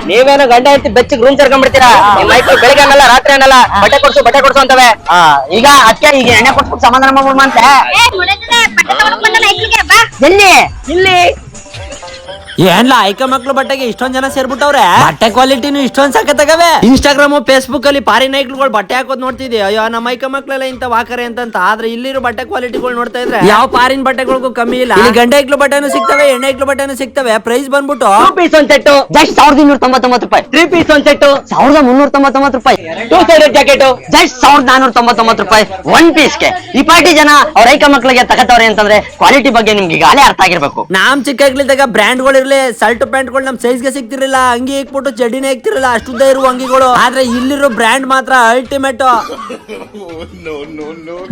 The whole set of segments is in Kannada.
ನೀವೇನೋ ಗಂಡ ಐತಿ ಬೆಚ್ಚಿಗೆ ರೂಮ್ ಸೇರ್ಕೊಂಡ್ಬಿಡ್ತೀರಾ. ಮೈಕ್ಳು ಬೆಳಿಗ್ಗೆ ಅನ್ನಲ್ಲ ರಾತ್ರಿ ಅನ್ನಲ್ಲ ಬಟ್ಟೆ ಕೊಡ್ಸು ಅಂತವೆ. ಈಗ ಅದಕ್ಕೆ ಈಗ ಎಣ್ಣೆ ಕೊಟ್ಬಿಟ್ಟು ಸಮಾಧಾನ ಮಾಡ್ಬಿಡ್ಮ ಅಂತ. ಎಲ್ಲಿ ಇಲ್ಲಿ ಏನ್ಲ ಐಕ ಮಕ್ಳು ಬಟ್ಟೆಗೆ ಇಷ್ಟೊಂದ್ ಜನ ಸೇರ್ಬಿಟ್ಟವ್ರೆ. ಬಟ್ಟೆ ಕ್ವಾಲಿಟಿನು ಇಷ್ಟೊಂದ್ ಸಖತ್ತಾಗವೆ. ಇನ್ಸ್ಟಾಗ್ರಾಮ್ ಫೇಸ್ಬುಕ್ ಅಲ್ಲಿ ಪಾರಿನ್ ಐಕ್ಳುಗಳು ಬಟ್ಟೆ ಹಾಕೋದ್ ನೋಡ್ತಿದ್ದೆ. ಅಯ್ಯೋ ನಮ್ಮ ಐಕ ಮಕ್ಳೆಲ್ಲ ಇಂತ ವಾಕರೆ ಅಂತ. ಆದ್ರೆ ಇಲ್ಲಿರೋ ಬಟ್ಟೆ ಕ್ವಾಲಿಟಿಗಳು ನೋಡ್ತಾ ಇದ್ರೆ ಯಾವ ಪಾರಿನ್ ಬಟ್ಟೆಗಳಿಗೂ ಕಮ್ಮಿ ಇಲ್ಲ. ಇಲ್ಲಿ ಗಂಡೆ ಐಕ್ಳು ಬಟ್ಟೆನು ಸಿಗ್ತವೆ, ಎಣ್ಣೆ ಐಕ್ಳು ಬಟ್ಟೆನು ಸಿಗ್ತವೆ. ಪ್ರೈಸ್ ಬಂದ್ಬಿಟ್ಟು 2 ಪೀಸ್ ಒಂದ್ ಸೆಟ್ ಜಸ್ಟ್ 1299 ರೂಪಾಯಿ. 3 ಪೀಸ್ ಒಂದ್ ಸೆಟ್ 1399 ರೂಪಾಯಿ. 2 ಸೈಡೆಡ್ ಜಾಕೆಟ್ ಜಸ್ಟ್ 1499 ರೂಪಾಯಿ 1 ಪೀಸ್ಗೆ. ಈ ಪಾರ್ಟಿ ಜನ ಅವ್ರ ಐಕ ಮಕ್ಳಿಗೆ ತಗತ್ತವ್ರೆ ಅಂತಂದ್ರೆ ಕ್ವಾಲಿಟಿ ಬಗ್ಗೆ ನಿಮ್ಗೆ ಈಗಾಗಲೇ ಅರ್ಥ ಆಗಿರ್ಬೇಕು. ನಾಮ್ ಚಿಕ್ಕಾಗ್ಲಿದ್ದಾಗ ಬ್ರ್ಯಾಂಡ್ಗಳು ಶರ್ಟ್ ಪ್ಯಾಂಟ್ ಗಳು ನಮ್ ಸೈಜ್ ಗೆ ಸಿಗ್ತಿರಲಿಲ್ಲ. ಅಂಗಿ ಹಾಕ್ಬಿಟ್ಟು ಚಡಿನೇ ಹಾಕ್ತಿರಲಿಲ್ಲ, ಅಷ್ಟುದ್ದ ಇರುವ ಅಂಗಿಗಳು. ಆದ್ರೆ ಇಲ್ಲಿರೋ ಬ್ರ್ಯಾಂಡ್ ಮಾತ್ರ ಅಲ್ಟಿಮೇಟ್.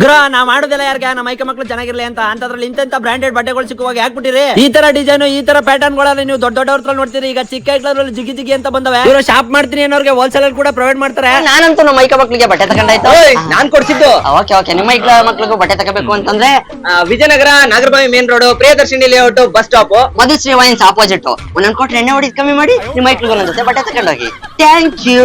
ಗ್ರೋ ನಾ ಮಾಡೋದಿಲ್ಲ ಯಾರ್ಗ ನಮ್ಮ ಐಕ ಮಕ್ಳು ಚೆನ್ನಾಗಿರ್ಲಿ ಅಂತ. ಅಂತದ್ರಲ್ಲಿ ಇಂತ ಬ್ರಾಂಡೆಡ್ ಬಟ್ಟೆಗಳು ಸಿಕ್ಕುವಾಗ ಯಾಕ್ಬಿಟ್ಟಿರಿ ಈ ತರ ಡಿಸೈನ್ ಈ ತರ ಪ್ಯಾಟರ್ನ್ ಗಳನ್ನ ನೀವು ದೊಡ್ಡ ದೊಡ್ಡವ್ರ ನೋಡ್ತೀರಿ. ಈಗ ಚಿಕ್ಕ ಐಕ್ಳಲ್ಲಿ ಜಿಗಿ ಜಿಗಿ ಅಂತ ಬಂದವೆ. ಇವರು ಶಾಪ್ ಮಾಡ್ತೀನಿ ಅನ್ನೋರ್ಗೆ ಹೋಲ್ಸೇಲ್ ಕೂಡ ಪ್ರೊವೈಡ್ ಮಾಡ್ತಾರೆ. ನಾನಂತೂ ನಮ್ಮ ಐಕ ಮಕ್ಳಿಗೆ ಬಟ್ಟೆ ತಗೊಂಡಾಯ್ತು. ನಾನ್ ಕೊಡ್ಸಿದ್ದು. ಓಕೆ ನಿಮ್ಮ ಐಕ ಮಕ್ಳಿಗೂ ಬಟ್ಟೆ ತಗೋಬೇಕು ಅಂತಂದ್ರೆ Vijayanagar Nagarbhavi main road Priyadarshini layout bus stop Madhushree wines opposite. ಒಂದೊಂದು ಕೊಟ್ರೆ ಎಣ್ಣೆ ಹೊಡಿದ್ ಕಮ್ಮಿ ಮಾಡಿ ನಿಮ್ಮ ಮೈಕ್ಳಿಗೆ ಒಂದೊಂದು ಜೊತೆ ಬಟ್ಟೆ ತಗೊಂಡೋಗಿ. Thank you.